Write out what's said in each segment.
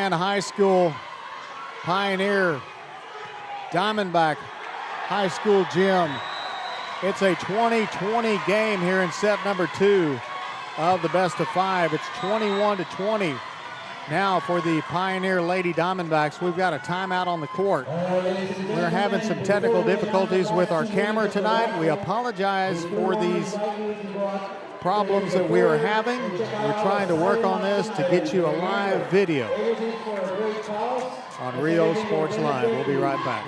Sharyland High School Pioneer Diamondback High School gym. It's a 20-20 game here in set number 2 of the best of 5. It's 21-20 now for the Pioneer Lady Diamondbacks. We've got a timeout on the court. We're having some technical difficulties with our camera tonight. We apologize for these problems that we are having. We're trying to work on this to get you a live video on Rio Sports Live. We'll be right back.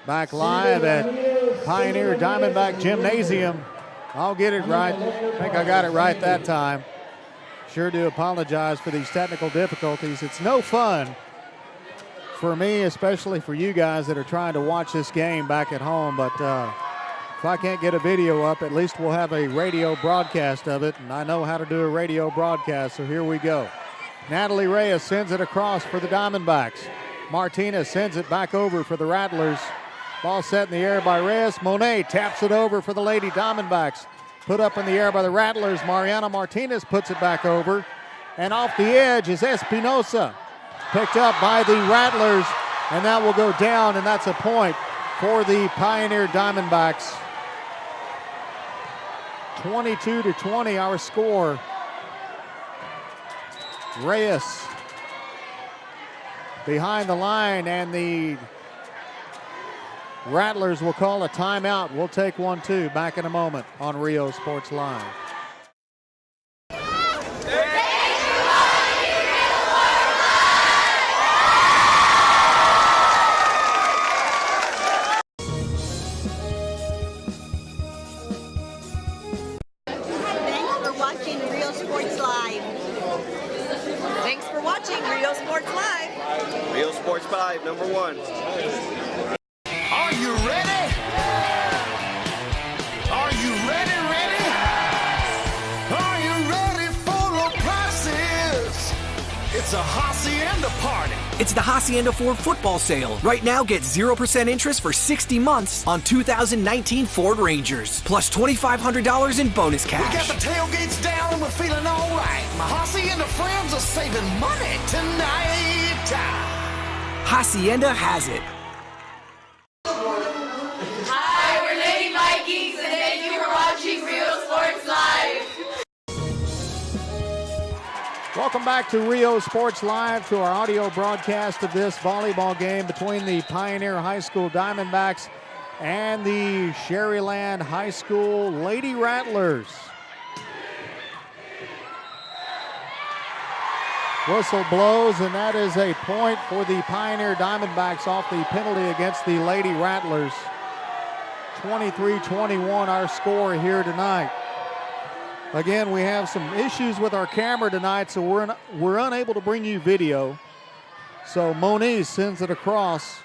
Back live at Pioneer Diamondback Gymnasium. I'll get it right. I think I got it right that time. Sure do apologize for these technical difficulties. It's no fun for me, especially for you guys that are trying to watch this game back at home. But if I can't get a video up, at least we'll have a radio broadcast of it. And I know how to do a radio broadcast, so here we go. Natalie Reyes sends it across for the Diamondbacks. Martinez sends it back over for the Rattlers. Ball set in the air by Reyes. Monet taps it over for the Lady Diamondbacks. Put up in the air by the Rattlers. Mariana Martinez puts it back over. And off the edge is Espinosa. Picked up by the Rattlers. And that will go down, and that's a point for the Pioneer Diamondbacks. 22-20 our score. Reyes behind the line, and the Rattlers will call a timeout. We'll take one too. Back in a moment on Rio Sports Live. Thanks for watching Rio Sports Live. Thanks for watching Rio Sports Live. Rio Sports 5, number 1. Are you ready? Are you ready? Are you ready for the prices? It's a Hacienda party. It's the Hacienda Ford football sale. Right now, get 0% interest for 60 months on 2019 Ford Rangers, plus $2,500 in bonus cash. We got the tailgates down and we're feeling all right. My Hacienda friends are saving money tonight. Hacienda has it. Hi, we're Lady Vikings, and thank you for watching Rio Sports Live. Welcome back to Rio Sports Live, to our audio broadcast of this volleyball game between the Pioneer High School Diamondbacks and the Sharyland High School Lady Rattlers. Whistle blows, and that is a point for the Pioneer Diamondbacks off the penalty against the Lady Rattlers. 23-21 our score here tonight. Again, we have some issues with our camera tonight, so we're unable to bring you video. So Moniz sends it across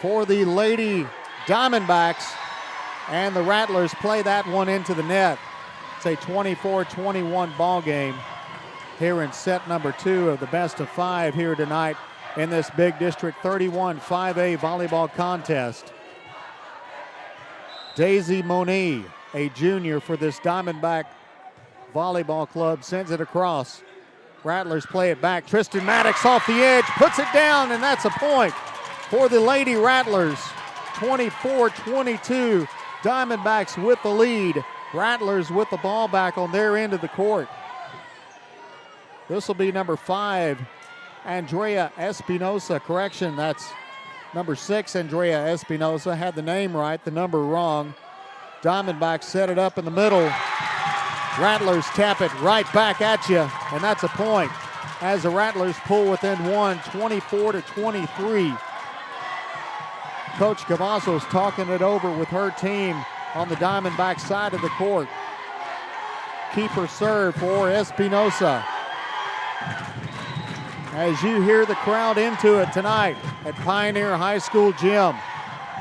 for the Lady Diamondbacks, and the Rattlers play that one into the net. It's a 24-21 ball game here in set number 2 of the best of 5 here tonight in this Big District 31 5A volleyball contest. Daisy Moniz, a junior for this Diamondback volleyball club, sends it across. Rattlers play it back. Tristan Maddox off the edge, puts it down, and that's a point for the Lady Rattlers. 24-22, Diamondbacks with the lead. Rattlers with the ball back on their end of the court. This will be number 5, Andrea Espinosa. Correction, that's number 6, Andrea Espinosa. Had the name right, the number wrong. Diamondbacks set it up in the middle. Rattlers tap it right back at you, and that's a point as the Rattlers pull within one, 24-23. Coach Cavazos talking it over with her team on the Diamondback side of the court. Keeper serve for Espinosa. as you hear the crowd into it tonight at Pioneer High School Gym.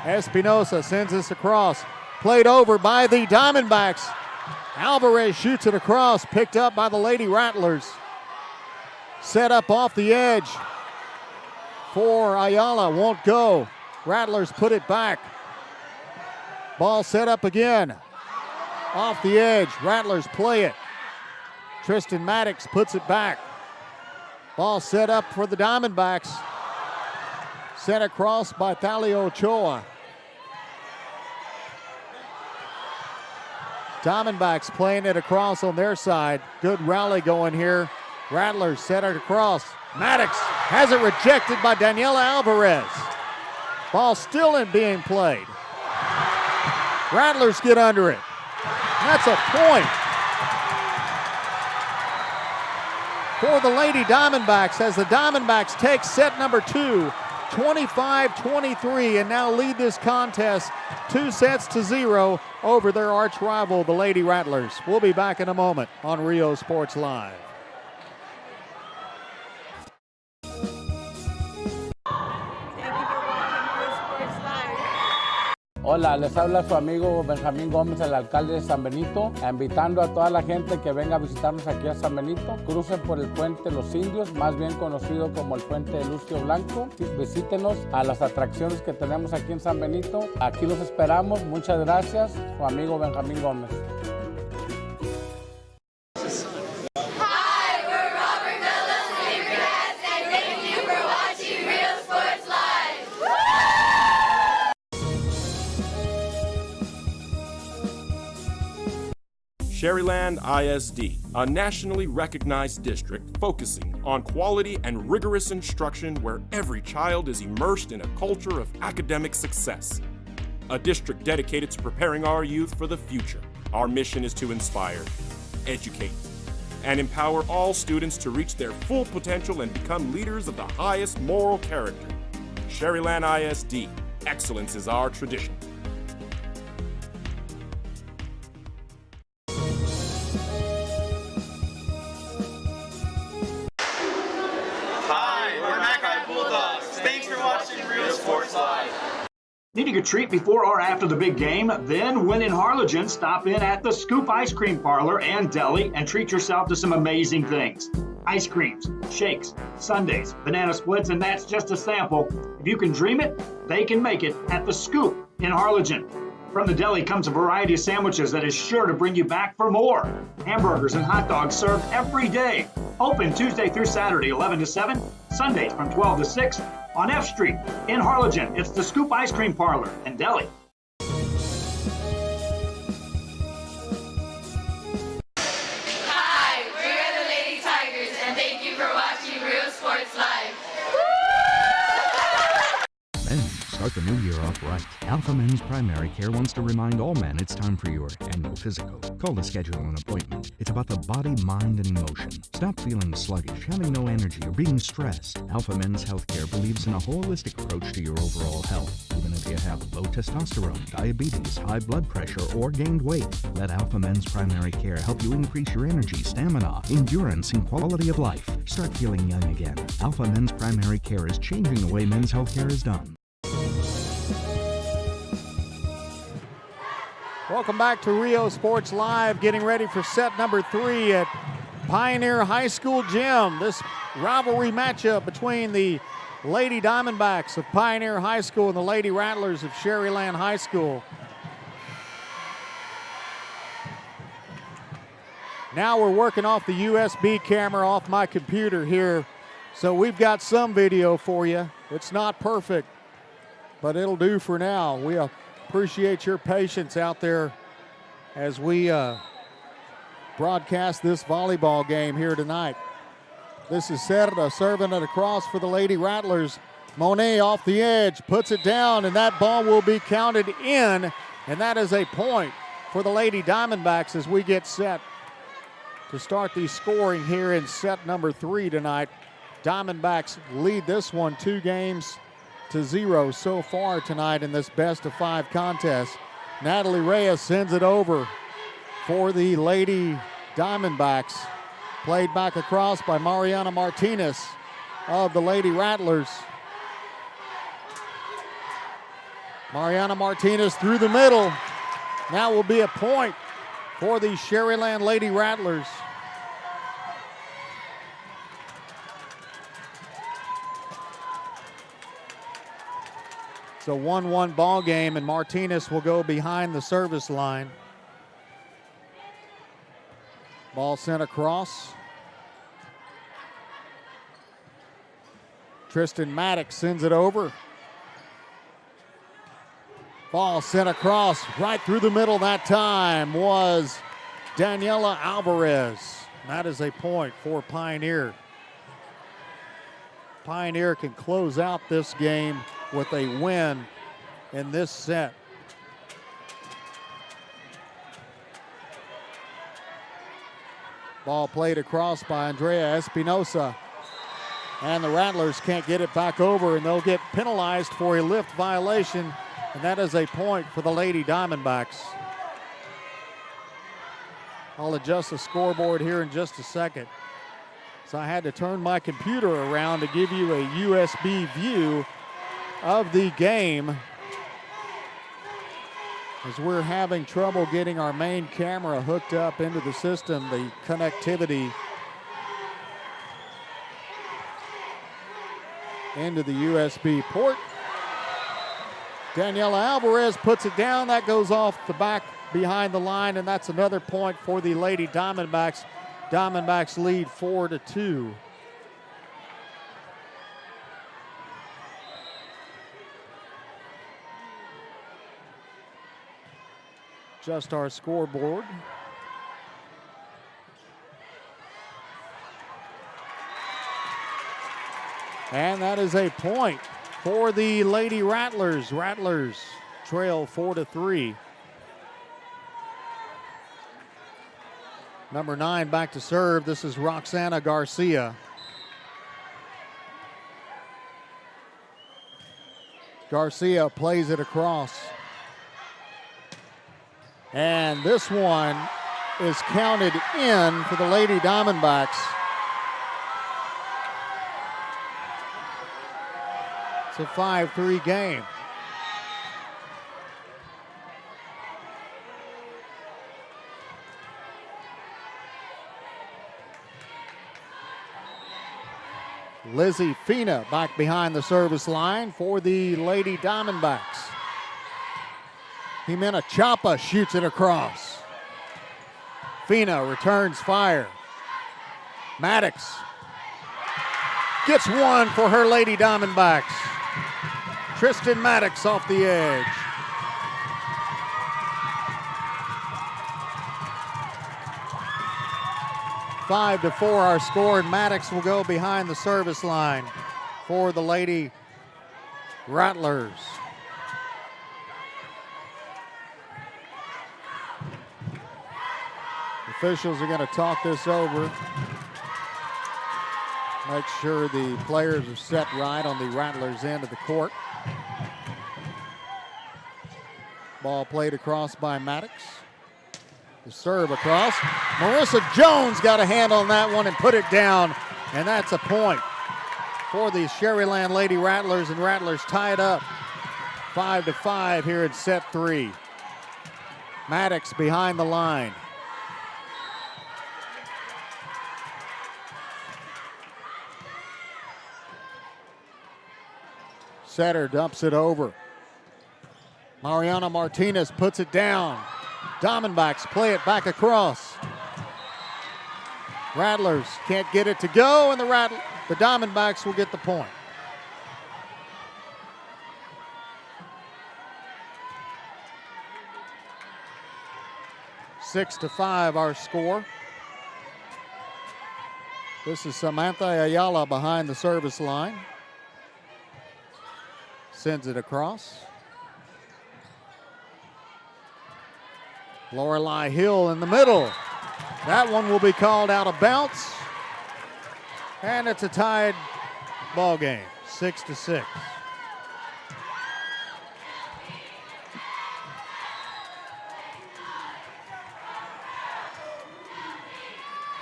Espinosa sends this across, played over by the Diamondbacks. Alvarez shoots it across, picked up by the Lady Rattlers. Set up off the edge for Ayala, won't go. Rattlers put it back. Ball set up again. Off the edge, Rattlers play it. Tristan Maddox puts it back. Ball set up for the Diamondbacks. Sent across by Thalia Ochoa. Diamondbacks playing it across on their side. Good rally going here. Rattlers set it across. Maddox has it rejected by Daniela Alvarez. Ball still being played. Rattlers get under it. That's a point for the Lady Diamondbacks as the Diamondbacks take set number 2, 25-23, and now lead this contest 2-0 over their arch rival, the Lady Rattlers. We'll be back in a moment on Rio Sports Live. Hola, les habla su amigo Benjamín Gómez, el alcalde de San Benito, invitando a toda la gente que venga a visitarnos aquí a San Benito. Crucen por el Puente Los Indios, más bien conocido como el Puente de Lucio Blanco. Visítenos a las atracciones que tenemos aquí en San Benito. Aquí los esperamos. Muchas gracias. Su amigo Benjamín Gómez. Sharyland ISD, a nationally recognized district focusing on quality and rigorous instruction where every child is immersed in a culture of academic success. A district dedicated to preparing our youth for the future. Our mission is to inspire, educate, and empower all students to reach their full potential and become leaders of the highest moral character. Sharyland ISD, excellence is our tradition. Needing a treat before or after the big game? Then, when in Harlingen, stop in at the Scoop Ice Cream Parlor and Deli and treat yourself to some amazing things. Ice creams, shakes, sundaes, banana splits, and that's just a sample. If you can dream it, they can make it at the Scoop in Harlingen. From the deli comes a variety of sandwiches that is sure to bring you back for more. Hamburgers and hot dogs served every day. Open Tuesday through Saturday, 11 to 7, Sundays from 12 to 6. On F Street in Harlingen, it's the Scoop Ice Cream Parlor and Deli. Hi, we're the Lady Tigers, and thank you for watching Real Sports Live. Men, start the new year off right. Alpha Men's Primary Care wants to remind all men it's time for your annual physical. Call to schedule an appointment. It's about the body, mind, and emotion. Stop feeling sluggish, having no energy, or being stressed. Alpha Men's Healthcare believes in a holistic approach to your overall health. Even if you have low testosterone, diabetes, high blood pressure, or gained weight, let Alpha Men's Primary Care help you increase your energy, stamina, endurance, and quality of life. Start feeling young again. Alpha Men's Primary Care is changing the way men's healthcare is done. Welcome back to Rio Sports Live, getting ready for set number 3 at Pioneer High School Gym. This rivalry matchup between the Lady Diamondbacks of Pioneer High School and the Lady Rattlers of Sharyland High School. Now we're working off the USB camera off my computer here, so we've got some video for you. It's not perfect, but it'll do for now. We appreciate your patience out there as we broadcast this volleyball game here tonight. This is Cerda serving it across for the Lady Rattlers. Monet off the edge, puts it down, and that ball will be counted in, and that is a point for the Lady Diamondbacks as we get set to start the scoring here in set number 3 tonight. Diamondbacks lead this one 2-0 so far tonight in this best-of-5 contest. Natalie Reyes sends it over for the Lady Diamondbacks. Played back across by Mariana Martinez. of the Lady Rattlers. Mariana Martinez through the middle. Now will be a point for the Sharyland Lady Rattlers. It's a 1-1 ball game, and Martinez will go behind the service line. Ball sent across. Tristan Maddox sends it over. Ball sent across right through the middle that time was Daniela Alvarez. That is a point for Pioneer. Pioneer can close out this game with a win in this set. Ball played across by Andrea Espinosa. And the Rattlers can't get it back over, and they'll get penalized for a lift violation, and that is a point for the Lady Diamondbacks. I'll adjust the scoreboard here in just a second. So I had to turn my computer around to give you a USB view of the game, as we're having trouble getting our main camera hooked up into the system, the connectivity into the USB port. Daniela Alvarez puts it down. That goes off the back behind the line, and that's another point for the Lady Diamondbacks. Diamondbacks lead 4-2. Just our scoreboard. And that is a point for the Lady Rattlers. Rattlers trail 4-3. Number 9 back to serve. This is Roxana Garcia. Garcia plays it across. And this one is counted in for the Lady Diamondbacks. It's a 5-3 game. Lizzie Fina back behind the service line for the Lady Diamondbacks. Jimena Chapa shoots it across. Fina returns fire. Maddox gets one for her Lady Diamondbacks. Tristan Maddox off the edge. Five to 4 our score, and Maddox will go behind the service line for the Lady Rattlers. Officials are going to talk this over. Make sure the players are set right on the Rattlers' end of the court. Ball played across by Maddox. The serve across. Marissa Jones got a hand on that one and put it down, and that's a point for the Sharyland Lady Rattlers, and Rattlers tie it up 5-5 here in set 3. Maddox behind the line. Setter dumps it over. Mariana Martinez puts it down. Diamondbacks play it back across. Rattlers can't get it to go, and the Diamondbacks will get the point. Six to 5 our score. This is Samantha Ayala behind the service line. Sends it across. Lorelei Hill in the middle. That one will be called out of bounds. And it's a tied ball game, 6-6.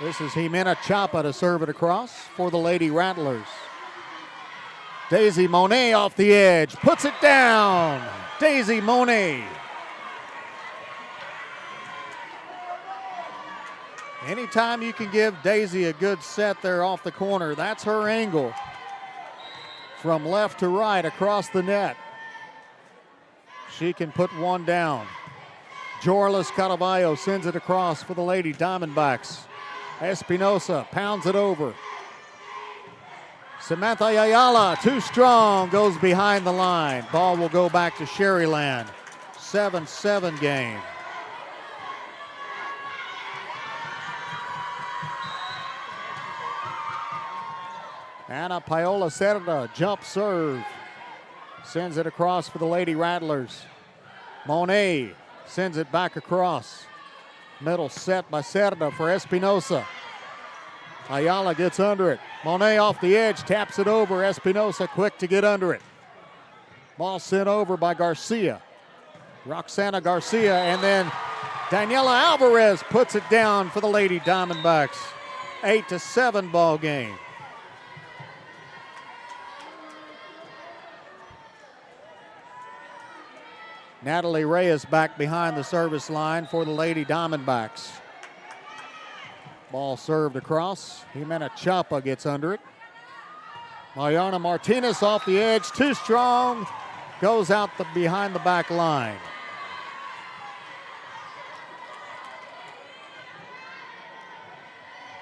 This is Jimena Chapa to serve it across for the Lady Rattlers. Daisy Monet off the edge, puts it down. Daisy Monet. Anytime you can give Daisy a good set there off the corner, that's her angle. From left to right across the net. She can put one down. Jorlis Caraballo sends it across for the Lady Diamondbacks. Espinosa pounds it over. Samantha Ayala, too strong, goes behind the line. Ball will go back to Sharyland. 7-7 game. Ana Paola Cerda, jump serve. Sends it across for the Lady Rattlers. Monet sends it back across. Middle set by Cerda for Espinosa. Ayala gets under it. Monet off the edge, taps it over. Espinosa quick to get under it. Ball sent over by Garcia. Roxana Garcia, and then Daniela Alvarez puts it down for the Lady Diamondbacks. 8-7 ball game. Natalie Reyes back behind the service line for the Lady Diamondbacks. Ball served across. Jimena Chapa gets under it. Mariana Martinez off the edge, too strong. Goes out behind the back line.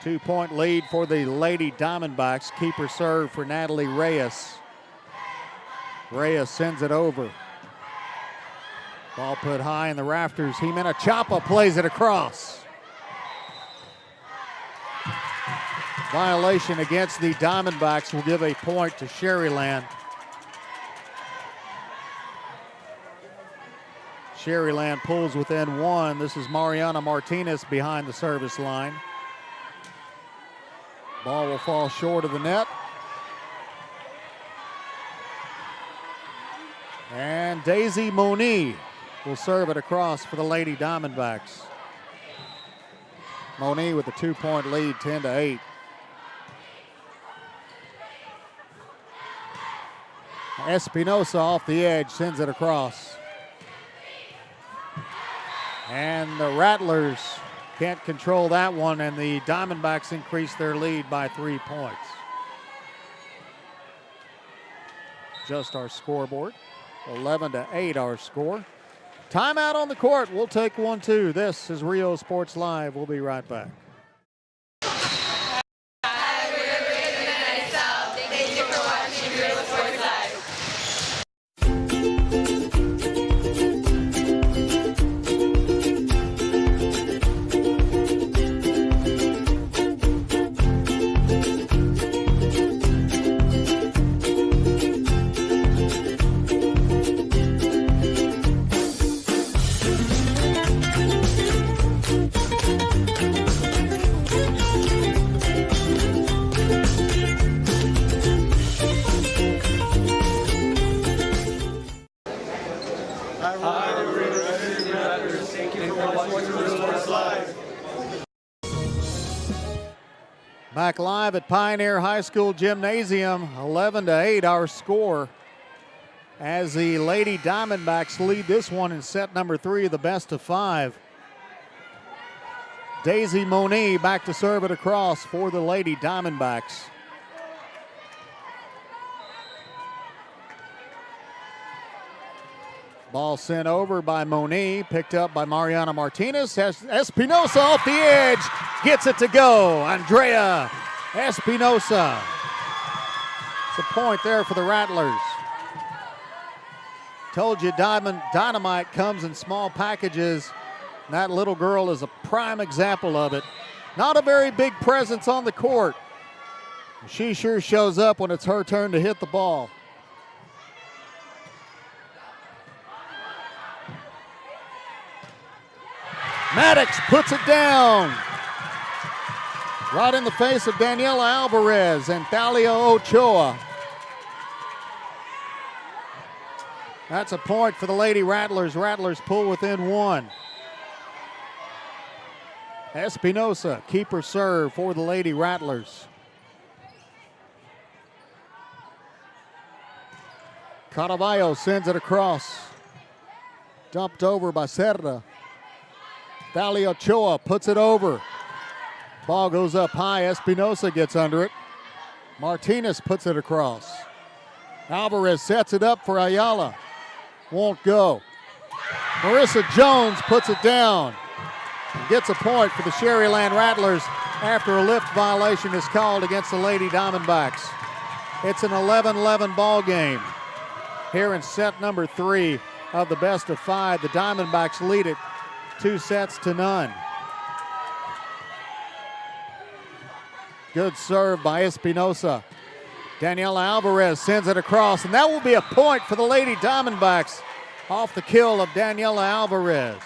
Two-point lead for the Lady Diamondbacks. Keeper serve for Natalie Reyes. Reyes sends it over. Ball put high in the rafters. Jimena Chapa plays it across. Violation against the Diamondbacks will give a point to Sharyland. Sharyland pulls within one. This is Mariana Martinez behind the service line. Ball will fall short of the net. And Daisy Moni will serve it across for the Lady Diamondbacks. Moni with a 2-point lead, 10-8. Espinosa off the edge, sends it across. And the Rattlers can't control that one, and the Diamondbacks increase their lead by 3 points. Just our scoreboard. 11-8 our score. Timeout on the court. We'll take one, too. This is Rio Sports Live. We'll be right back. Thank you for watching Rio Sports Live. Back live at Pioneer High School Gymnasium, 11-8 our score, as the Lady Diamondbacks lead this one in set number 3 of the best of 5. Daisy Moni back to serve it across for the Lady Diamondbacks. Ball sent over by Moni, picked up by Mariana Martinez. Espinosa off the edge, gets it to go. Andrea Espinosa. It's a point there for the Rattlers. Told you dynamite comes in small packages. That little girl is a prime example of it. Not a very big presence on the court. She sure shows up when it's her turn to hit the ball. Maddox puts it down. Right in the face of Daniela Alvarez and Thalia Ochoa. That's a point for the Lady Rattlers. Rattlers pull within one. Espinosa, keeper serve for the Lady Rattlers. Caraballo sends it across. Dumped over by Serra. Valley Ochoa puts it over. Ball goes up high. Espinosa gets under it. Martinez puts it across. Alvarez sets it up for Ayala. Won't go. Marissa Jones puts it down. And gets a point for the Sharyland Rattlers after a lift violation is called against the Lady Diamondbacks. It's an 11-11 ball game. Here in set number 3 of the best of 5, the Diamondbacks lead it 2-0. Good serve by Espinosa. Daniela Alvarez sends it across, and that will be a point for the Lady Diamondbacks off the kill of Daniela Alvarez.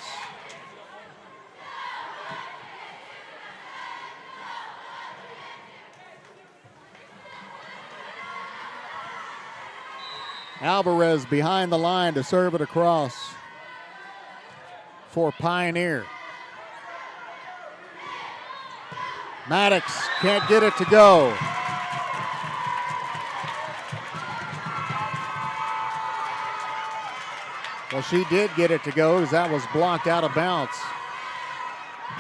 Alvarez behind the line to serve it across for Pioneer. Maddox can't get it to go. Well, she did get it to go as that was blocked out of bounds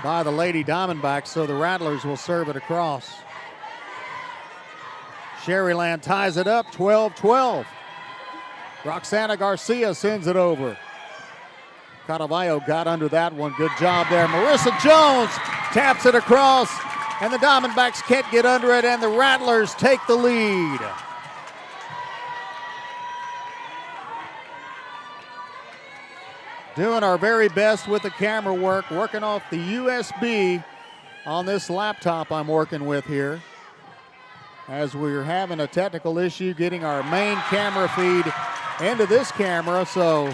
by the Lady Diamondbacks, so the Rattlers will serve it across. Sharyland ties it up, 12-12. Roxana Garcia sends it over. Caraballo got under that one. Good job there. Marissa Jones taps it across, and the Diamondbacks can't get under it, and the Rattlers take the lead. Doing our very best with the camera work, working off the USB on this laptop I'm working with here, as we're having a technical issue getting our main camera feed into this camera, so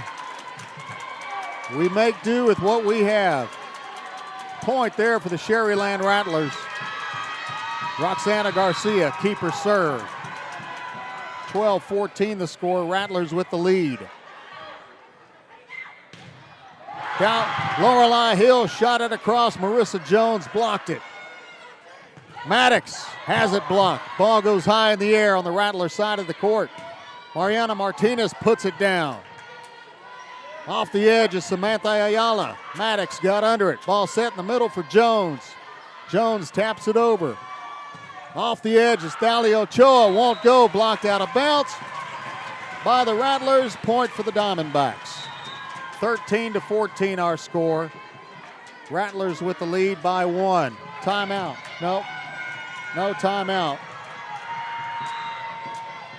we make do with what we have. Point there for the Sharyland Rattlers. Roxana Garcia, keeper serve. 12-14 the score, Rattlers with the lead. Down, Lorelei Hill shot it across, Marissa Jones blocked it. Maddox has it blocked. Ball goes high in the air on the Rattler side of the court. Mariana Martinez puts it down. Off the edge is Samantha Ayala. Maddox got under it. Ball set in the middle for Jones. Jones taps it over. Off the edge is Thalia Ochoa. Won't go. Blocked out of bounds by the Rattlers. Point for the Diamondbacks. 13-14 our score. Rattlers with the lead by 1. Timeout. Nope. No timeout.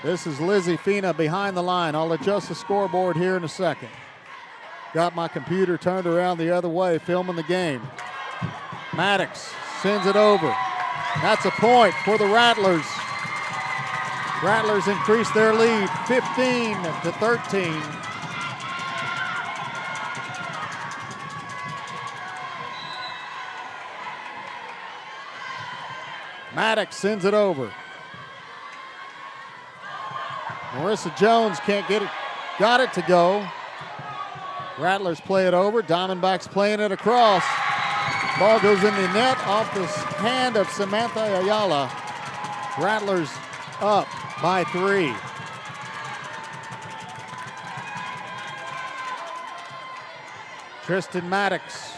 This is Lizzie Fina behind the line. I'll adjust the scoreboard here in a second. Got my computer turned around the other way, filming the game. Maddox sends it over. That's a point for the Rattlers. Rattlers increase their lead 15-13. Maddox sends it over. Marissa Jones can't get it, got it to go. Rattlers play it over. Diamondbacks playing it across. Ball goes in the net off the hand of Samantha Ayala. Rattlers up by 3. Tristan Maddox.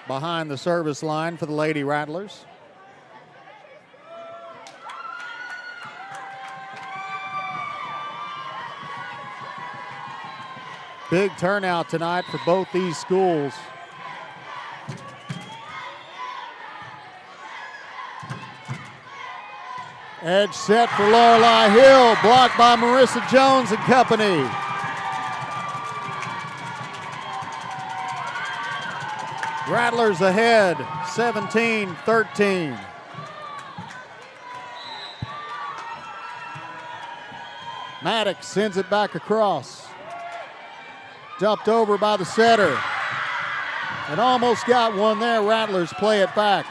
Behind the service line for the Lady Rattlers. Big turnout tonight for both these schools. Edge set for Lorelei Hill, blocked by Marissa Jones and company. Rattlers ahead, 17-13. Maddox sends it back across. Dumped over by the setter. And almost got one there. Rattlers play it back.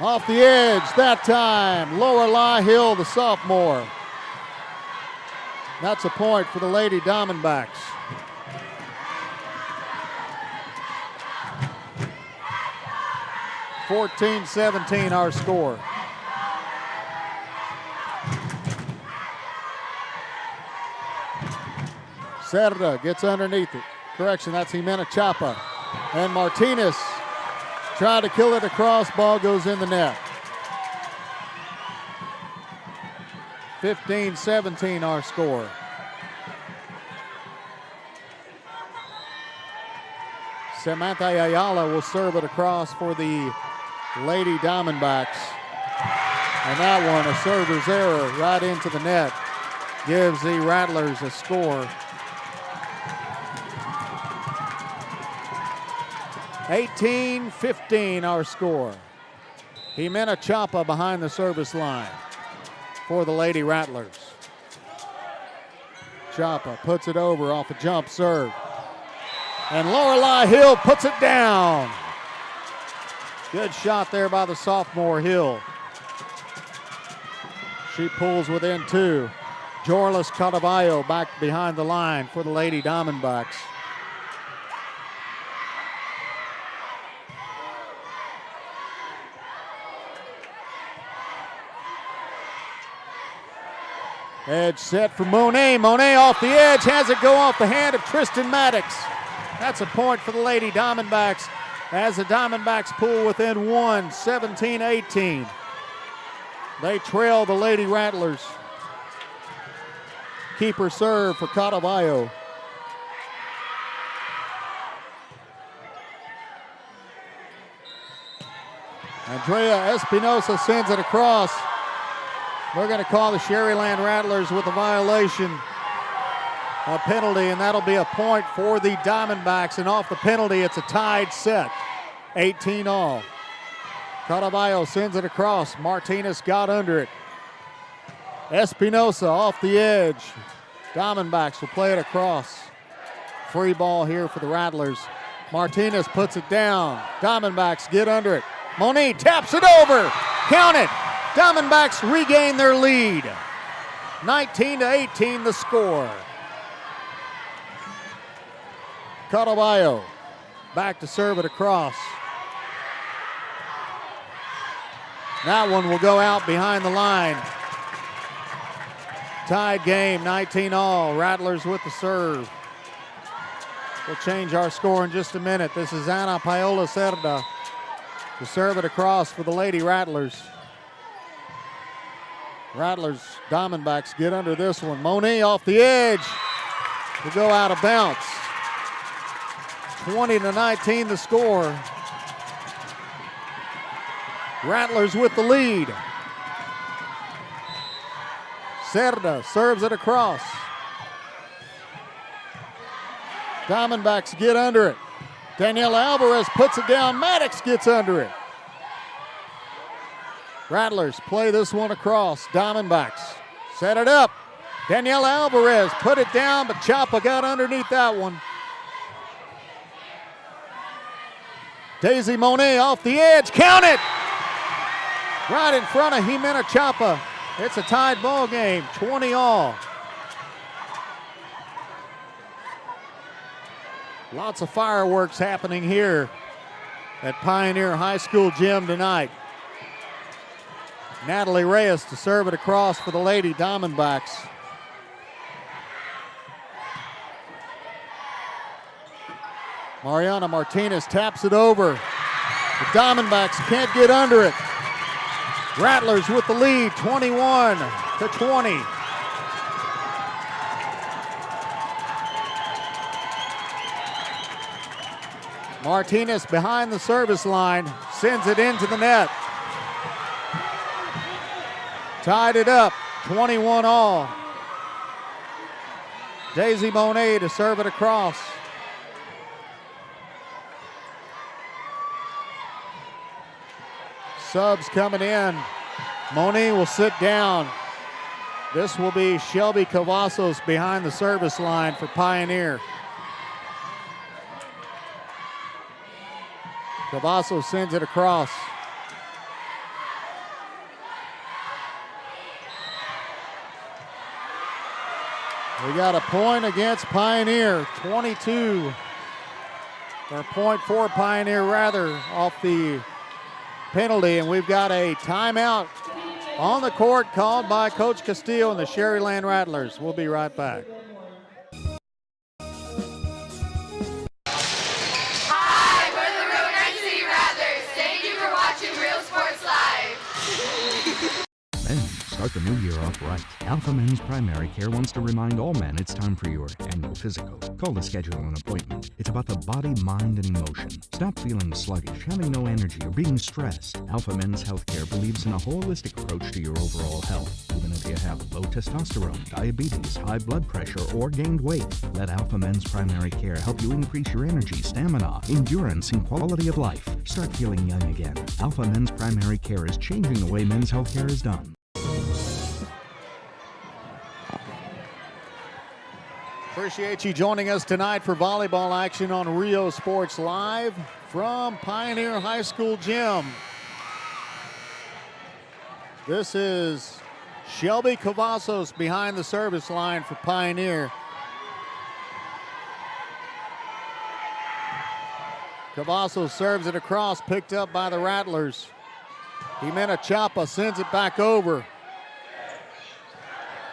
Off the edge that time. Lorelei Hill, the sophomore. That's a point for the Lady Diamondbacks. 14-17 our score. Cerda gets underneath it. Correction, that's Jimena Chapa. And Martinez tried to kill it across, ball goes in the net. 15-17 our score. Samantha Ayala will serve it across for the Lady Diamondbacks. And that one, a server's error right into the net, gives the Rattlers a score. 18-15 our score. Jimena Chapa behind the service line for the Lady Rattlers. Chapa puts it over off a jump serve. And Lorelei Hill puts it down. Good shot there by the sophomore Hill. She pulls within two. Jorlis Cadavallo back behind the line for the Lady Diamondbacks. Edge set for Monet. Monet off the edge, has it go off the hand of Tristan Maddox. That's a point for the Lady Diamondbacks as the Diamondbacks pull within one, 17-18. They trail the Lady Rattlers. Keeper serve for Cadavallo. Andrea Espinosa sends it across. We're going to call the Sharyland Rattlers with a violation, a penalty, and that'll be a point for the Diamondbacks. And off the penalty, it's a tied set, 18 all. Cadavallo sends it across. Martinez got under it. Espinosa off the edge. Diamondbacks will play it across. Free ball here for the Rattlers. Martinez puts it down. Diamondbacks get under it. Monique taps it over. Count it. Diamondbacks regain their lead. 19-18 the score. Cadavallo back to serve it across. That one will go out behind the line. Tied game, 19 all. Rattlers with the serve. We'll change our score in just a minute. This is Ana Paola Cerda to serve it across for the Lady Rattlers. Rattlers, Diamondbacks get under this one. Monet off the edge will go out of bounds. 20-19 the score. Rattlers with the lead. Cerda serves it across. Diamondbacks get under it. Daniela Alvarez puts it down. Maddox gets under it. Rattlers play this one across. Diamondbacks set it up. Daniela Alvarez put it down, but Chapa got underneath that one. Daisy Monet off the edge. Count it! Right in front of Jimena Chapa. It's a tied ball game, 20 all. Lots of fireworks happening here at Pioneer High School gym tonight. Natalie Reyes to serve it across for the Lady Diamondbacks. Mariana Martinez taps it over. The Diamondbacks can't get under it. Rattlers with the lead, 21-20. Martinez behind the service line, sends it into the net. Tied it up, 21 all. Daisy Monet to serve it across. Subs coming in. Monet will sit down. This will be Shelby Cavazos behind the service line for Pioneer. Cavazos sends it across. We got a point against Pioneer, 22, or point for Pioneer rather, off the penalty, and we've got a timeout on the court called by Coach Castillo and the Sharyland Rattlers. We'll be right back. Hi, we're the Real Nice City Rattlers. Thank you for watching Real Sports Live. Men, start the new year off right. Alpha Men's Primary Care wants to remind all men it's time for your annual physical. Call to schedule an appointment. It's about the body, mind, and emotion. Stop feeling sluggish, having no energy, or being stressed. Alpha Men's Healthcare believes in a holistic approach to your overall health. Even if you have low testosterone, diabetes, high blood pressure, or gained weight, let Alpha Men's Primary Care help you increase your energy, stamina, endurance, and quality of life. Start feeling young again. Alpha Men's Primary Care is changing the way men's healthcare is done. Appreciate you joining us tonight for volleyball action on Rio Sports Live from Pioneer High School Gym. This is Shelby Cavazos behind the service line for Pioneer. Cavazos serves it across, picked up by the Rattlers. Jimena Chapa sends it back over.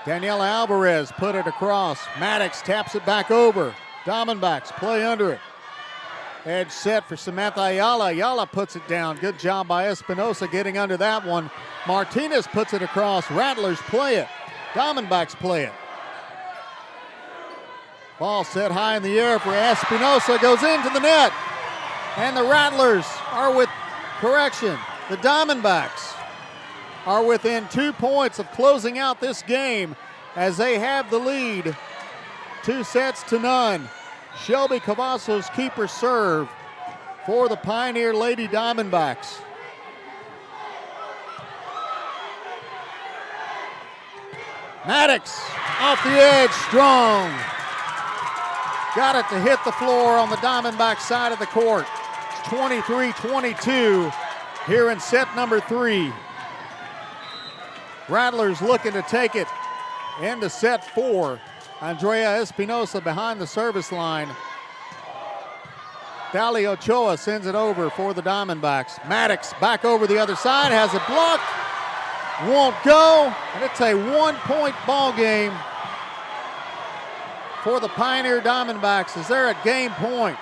Daniela Alvarez put it across. Maddox taps it back over. Diamondbacks play under it. Edge set for Samantha Ayala. Ayala puts it down. Good job by Espinosa getting under that one. Martinez puts it across. Rattlers play it. Diamondbacks play it. Ball set high in the air for Espinosa. Goes into the net. And the Rattlers are with correction. The Diamondbacks are within 2 points of closing out this game as they have the lead 2-0. Shelby Cavazos keeper serve for the Pioneer Lady Diamondbacks. Maddox off the edge, strong. Got it to hit the floor on the Diamondback side of the court. It's 23-22 here in set number 3. Rattlers looking to take it into set 4. Andrea Espinosa behind the service line. Dali Ochoa sends it over for the Diamondbacks. Maddox back over the other side, has it blocked. Won't go, and it's a 1-point ball game for the Pioneer Diamondbacks as they're at game point.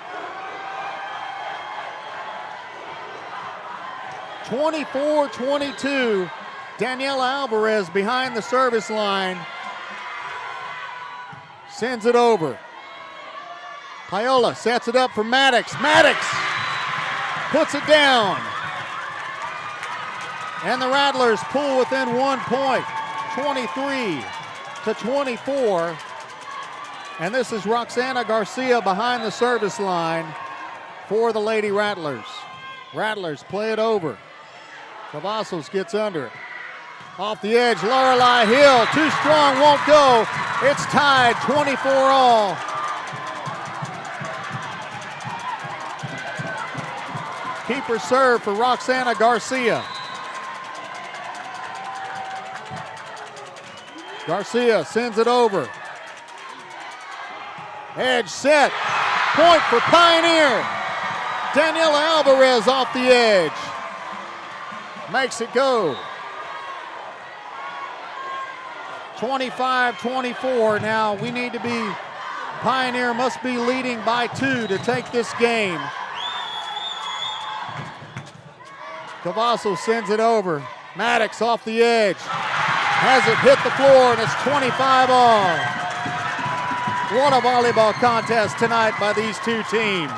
24-22. Daniela Alvarez behind the service line. Sends it over. Paola sets it up for Maddox. Maddox puts it down. And the Rattlers pull within 1 point, 23-24. And this is Roxana Garcia behind the service line for the Lady Rattlers. Rattlers play it over. Cavazos gets under it. Off the edge, Lorelei Hill, too strong, won't go. It's tied, 24-all. Keeper serve for Roxana Garcia. Garcia sends it over. Edge set, point for Pioneer. Daniela Alvarez off the edge. Makes it go. 25-24. Now we need to be, Pioneer must be leading by 2 to take this game. Cavazos sends it over. Maddox off the edge. Has it hit the floor, and it's 25-all. What a volleyball contest tonight by these two teams.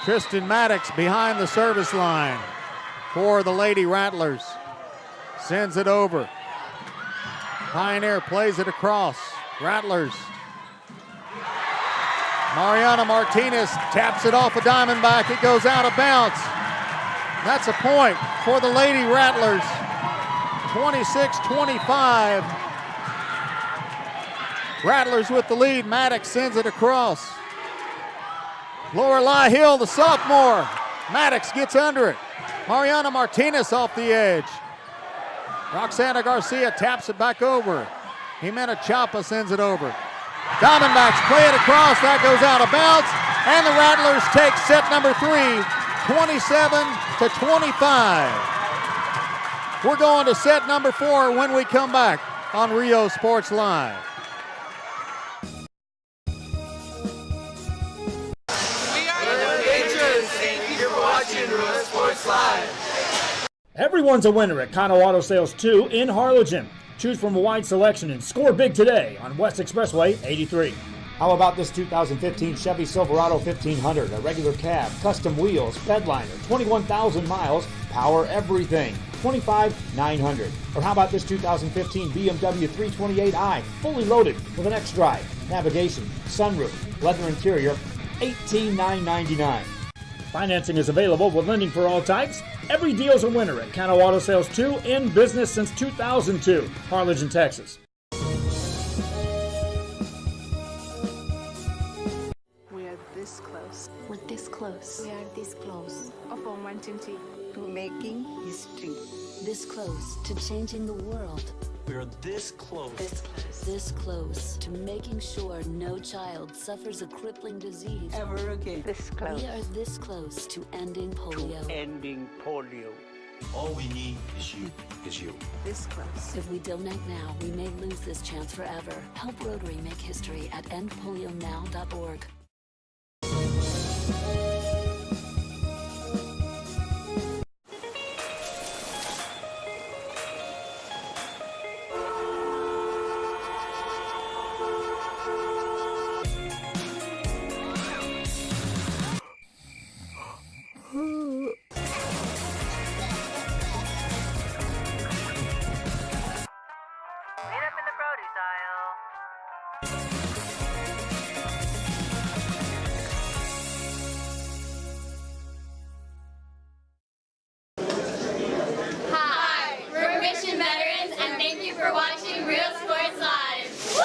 Tristan Maddox behind the service line for the Lady Rattlers. Sends it over. Pioneer plays it across. Rattlers. Mariana Martinez taps it off a Diamondback. It goes out of bounds. That's a point for the Lady Rattlers. 26-25. Rattlers with the lead. Maddox sends it across. Lorelei Hill, the sophomore. Maddox gets under it. Mariana Martinez off the edge. Roxana Garcia taps it back over. Jimena Chapa sends it over. Diamondbacks play it across. That goes out of bounds. And the Rattlers take set number 3, 27-25. We're going to set number 4 when we come back on Rio Sports Live. Everyone's a winner at Kano Auto Sales 2 in Harlingen. Choose from a wide selection and score big today on West Expressway 83. How about this 2015 Chevy Silverado 1500, a regular cab, custom wheels, bedliner, 21,000 miles, power everything, $25,900. Or how about this 2015 BMW 328i, fully loaded with an X-Drive, navigation, sunroof, leather interior, $18,999. Financing is available with lending for all types. Every deal's a winner at Kano Auto Sales 2, in business since 2002, Harlingen, Texas. We are this close. We're this close. We are this close. Of wanting to making history. This close to changing the world. We're this close. This close. This close to making sure no child suffers a crippling disease ever again. This close. We are this close to ending polio. Ending polio. All we need is you. This close. If we don't act now, we may lose this chance forever. Help Rotary make history at endpolionow.org. Hi, we're Mission Veterans, and thank you for watching Real Sports Live.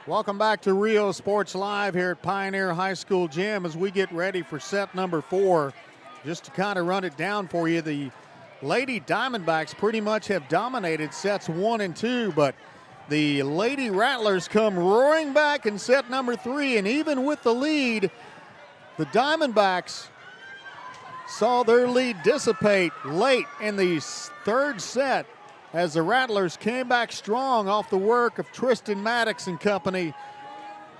Welcome back to Rio Sports Live here at Pioneer High School Gym as we get ready for set number 4. Just to kind of run it down for you, the Lady Diamondbacks pretty much have dominated sets 1 and 2, but the Lady Rattlers come roaring back in set number 3, and even with the lead, the Diamondbacks saw their lead dissipate late in the third set as the Rattlers came back strong off the work of Tristan Maddox and company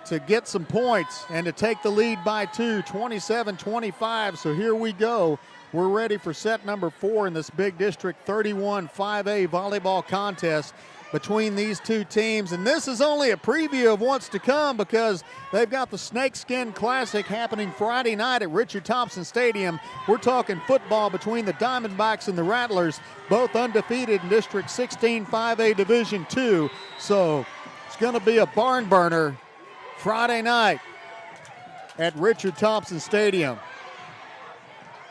to get some points and to take the lead by 2, 27-25. So here we go. We're ready for set number 4 in this Big District 31 5A volleyball contest between these two teams. And this is only a preview of what's to come because they've got the Snakeskin Classic happening Friday night at Richard Thompson Stadium. We're talking football between the Diamondbacks and the Rattlers, both undefeated in District 16 5A Division II. So it's going to be a barn burner Friday night at Richard Thompson Stadium.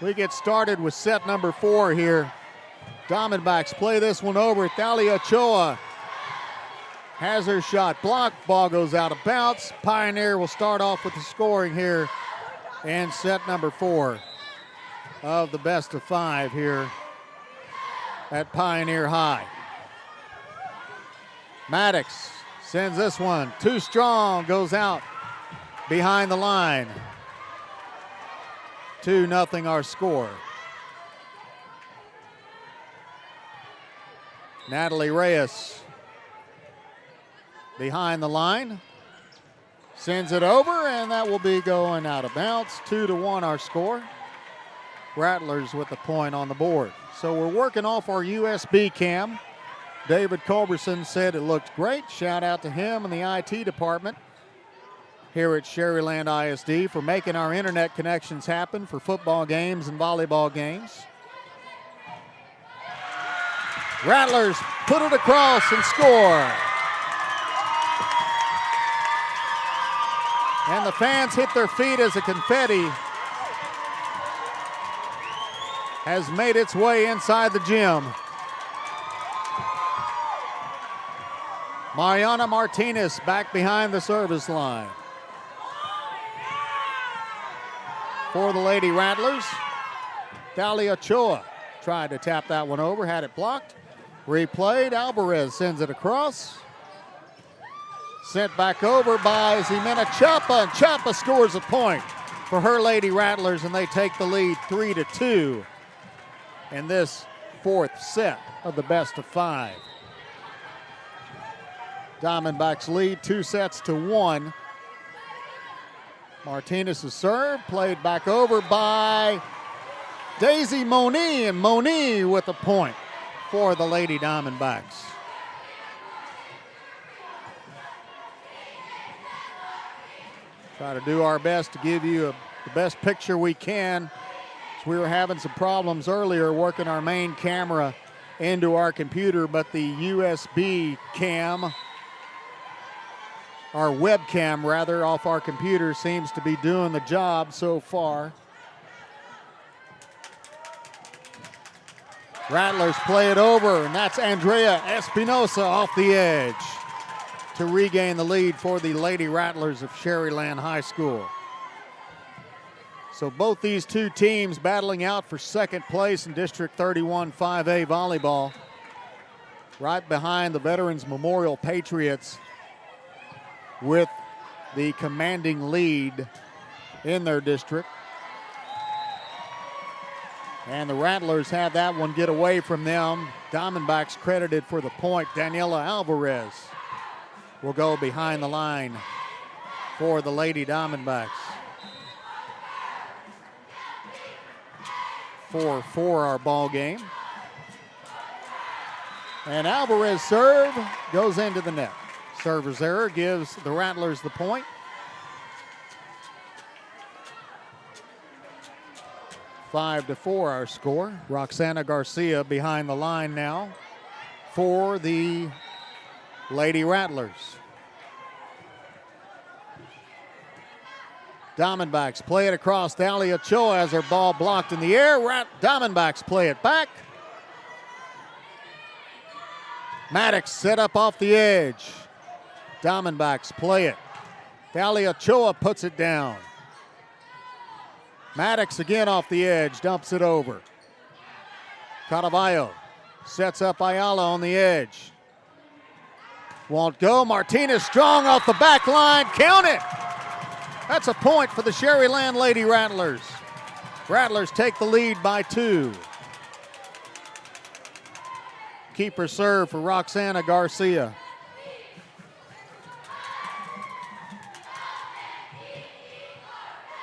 We get started with set number 4 here. Diamondbacks play this one over. Thalia Ochoa has her shot blocked. Ball goes out of bounds. Pioneer will start off with the scoring here in set number 4 of the best of 5 here at Pioneer High. Maddox sends this one too strong, goes out behind the line. 2-0 our score. Natalie Reyes behind the line, sends it over, and that will be going out of bounds. 2-1 our score. Rattlers with the point on the board. So we're working off our USB cam. David Culberson said it looked great. Shout out to him and the IT department here at Sharyland ISD for making our internet connections happen for football games and volleyball games. Rattlers put it across and score. And the fans hit their feet as the confetti has made its way inside the gym. Mariana Martinez back behind the service line. For the Lady Rattlers, Thalia Ochoa tried to tap that one over, had it blocked. Replayed, Alvarez sends it across. Sent back over by Ximena Chapa, and Chapa scores a point for her Lady Rattlers, and they take the lead 3-2 in this fourth set of the best of 5. Diamondbacks lead 2-1. Martinez's serve, played back over by Daisy Moni, and Moni with a point for the Lady Diamondbacks. Try to do our best to give you the best picture we can. So we were having some problems earlier working our main camera into our computer, but the USB cam, our webcam rather, off our computer seems to be doing the job so far. Rattlers play it over, and that's Andrea Espinosa off the edge to regain the lead for the Lady Rattlers of Sharyland High School. So both these two teams battling out for second place in District 31 5A volleyball, right behind the Veterans Memorial Patriots with the commanding lead in their district. And the Rattlers had that one get away from them. Diamondbacks credited for the point. Daniela Alvarez will go behind the line for the Lady Diamondbacks. 4-4 our ball game. And Alvarez serve goes into the net. Server's error gives the Rattlers the point. 5-4 our score. Roxana Garcia behind the line now for the Lady Rattlers. Diamondbacks play it across. Dali Ochoa has her ball blocked in the air. Diamondbacks play it back. Maddox set up off the edge. Diamondbacks play it. Dali Ochoa puts it down. Maddox again off the edge, dumps it over. Cadavallo sets up Ayala on the edge. Won't go. Martinez strong off the back line. Count it. That's a point for the Sharyland Lady Rattlers. Rattlers take the lead by 2. Keeper serve for Roxana Garcia.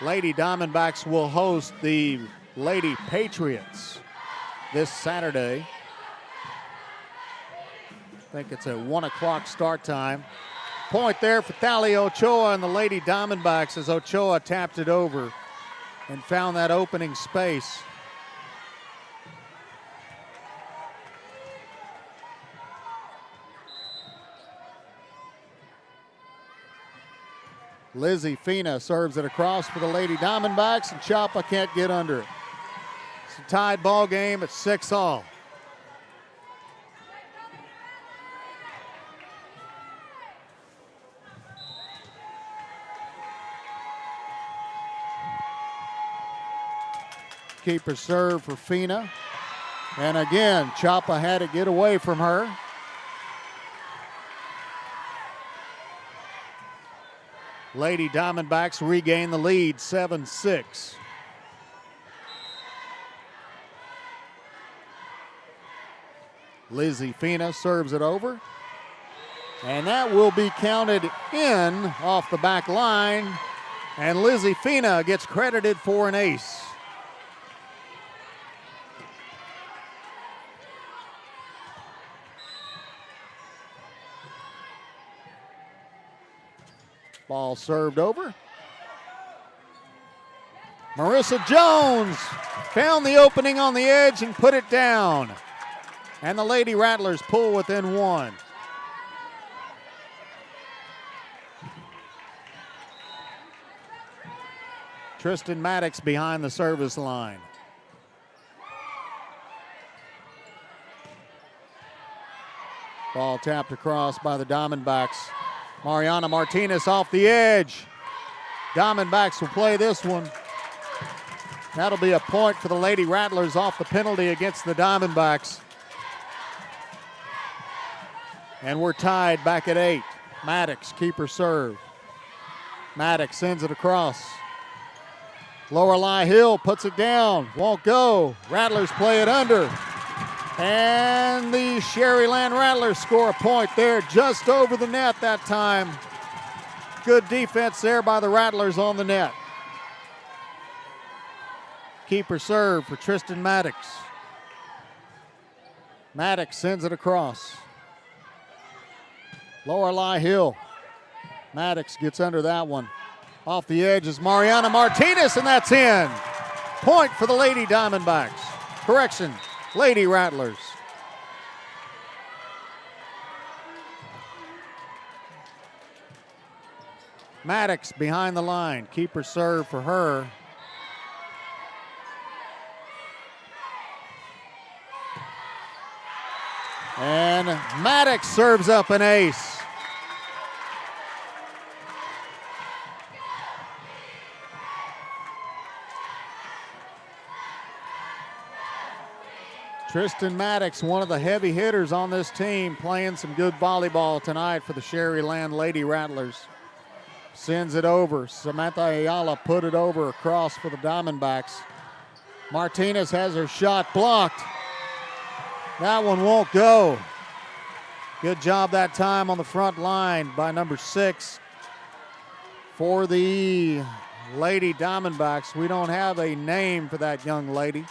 Lady Diamondbacks will host the Lady Patriots this Saturday. I think it's a 1 o'clock start time. Point there for Thalia Ochoa and the Lady Diamondbacks as Ochoa tapped it over and found that opening space. Lizzie Fina serves it across for the Lady Diamondbacks, and Chapa can't get under it. It's a tied ball game at 6-all. Keeper serve for Fina. And again, Chapa had to get away from her. Lady Diamondbacks regain the lead, 7-6. Lizzie Fina serves it over. And that will be counted in off the back line. And Lizzie Fina gets credited for an ace. Ball served over. Marissa Jones found the opening on the edge and put it down. And the Lady Rattlers pull within 1. Tristan Maddox behind the service line. Ball tapped across by the Diamondbacks. Mariana Martinez off the edge. Diamondbacks will play this one. That'll be a point for the Lady Rattlers off the penalty against the Diamondbacks. And we're tied back at 8. Maddox, keeper serve. Maddox sends it across. Lorelei Hill puts it down, won't go. Rattlers play it under. And the Sharyland Rattlers score a point there just over the net that time. Good defense there by the Rattlers on the net. Keeper serve for Tristan Maddox. Maddox sends it across. Lorelei Hill. Maddox gets under that one. Off the edge is Mariana Martinez, and that's in. Point for the Lady Diamondbacks. Correction, Lady Rattlers. Maddox behind the line. Keeper serve for her. And Maddox serves up an ace. Tristan Maddox, one of the heavy hitters on this team, playing some good volleyball tonight for the Sharyland Lady Rattlers. Sends it over. Samantha Ayala put it over across for the Diamondbacks. Martinez has her shot blocked. That one won't go. Good job that time on the front line by number 6 for the Lady Diamondbacks. We don't have a name for that young lady.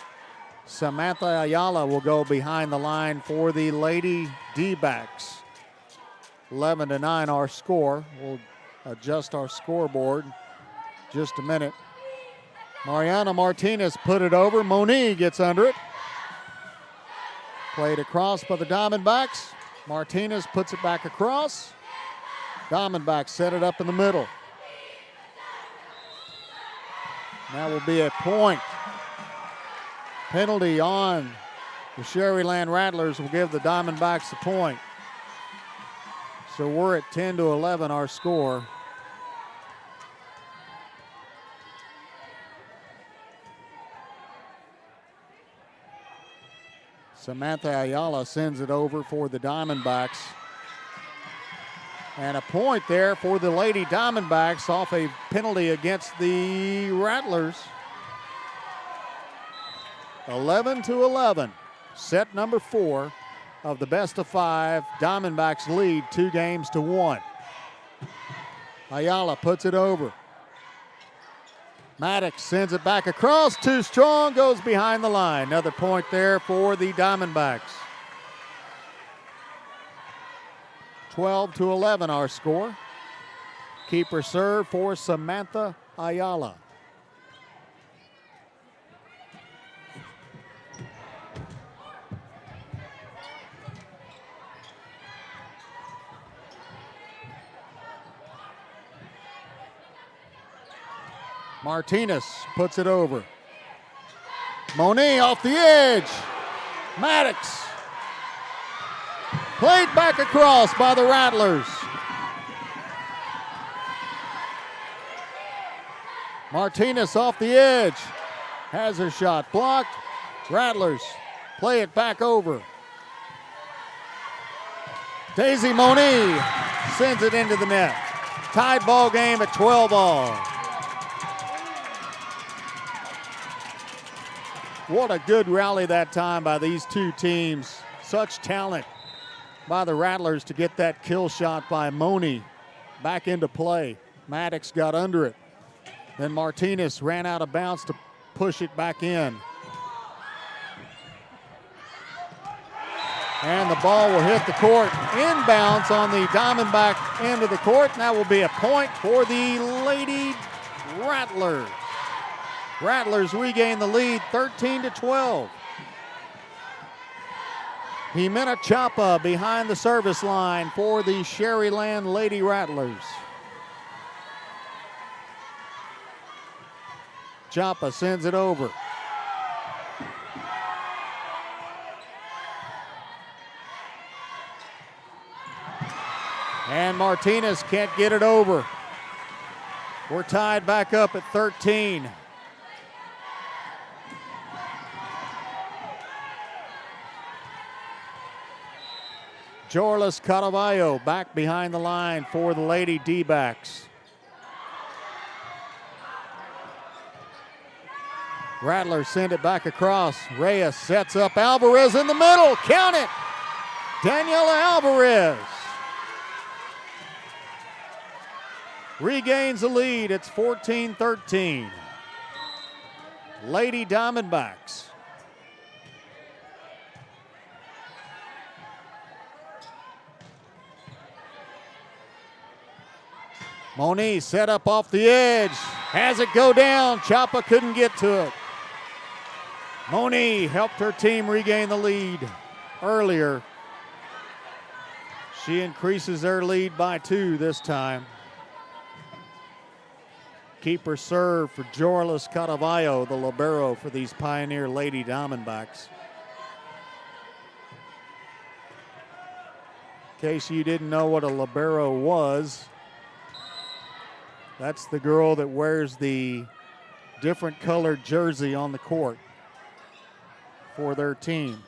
Samantha Ayala will go behind the line for the Lady D-backs. 11-9 our score. We'll adjust our scoreboard in just a minute. Mariana Martinez put it over. Monique gets under it. Played across by the Diamondbacks. Martinez puts it back across. Diamondbacks set it up in the middle. That will be a point. Penalty on the Sharyland Rattlers will give the Diamondbacks a point. So we're at 10-11 our score. Samantha Ayala sends it over for the Diamondbacks. And a point there for the Lady Diamondbacks off a penalty against the Rattlers. 11-11, set number 4 of the best of 5. Diamondbacks lead 2-1. Ayala puts it over. Maddox sends it back across, too strong, goes behind the line. Another point there for the Diamondbacks. 12-11 our score. Keeper serve for Samantha Ayala. Martinez puts it over. Monique off the edge. Maddox. Played back across by the Rattlers. Martinez off the edge. Has her shot blocked. Rattlers play it back over. Daisy Monique sends it into the net. Tied ball game at 12 all. What a good rally that time by these two teams. Such talent by the Rattlers to get that kill shot by Moni back into play. Maddox got under it. Then Martinez ran out of bounds to push it back in. And the ball will hit the court inbounds on the Diamondback end of the court. And that will be a point for the Lady Rattlers. Rattlers regain the lead 13-12. Jimena Chapa behind the service line for the Sharyland Lady Rattlers. Chapa sends it over. And Martinez can't get it over. We're tied back up at 13. Jorlis Caraballo back behind the line for the Lady D-backs. Rattlers send it back across. Reyes sets up Alvarez in the middle. Count it! Daniela Alvarez regains the lead. It's 14-13. Lady Diamondbacks. Moniz set up off the edge. Has it go down. Chapa couldn't get to it. Moniz helped her team regain the lead earlier. She increases their lead by 2 this time. Keeper serve for Jorlis Caraballo, the libero for these Pioneer Lady Diamondbacks. In case you didn't know what a libero was, that's the girl that wears the different colored jersey on the court for their team.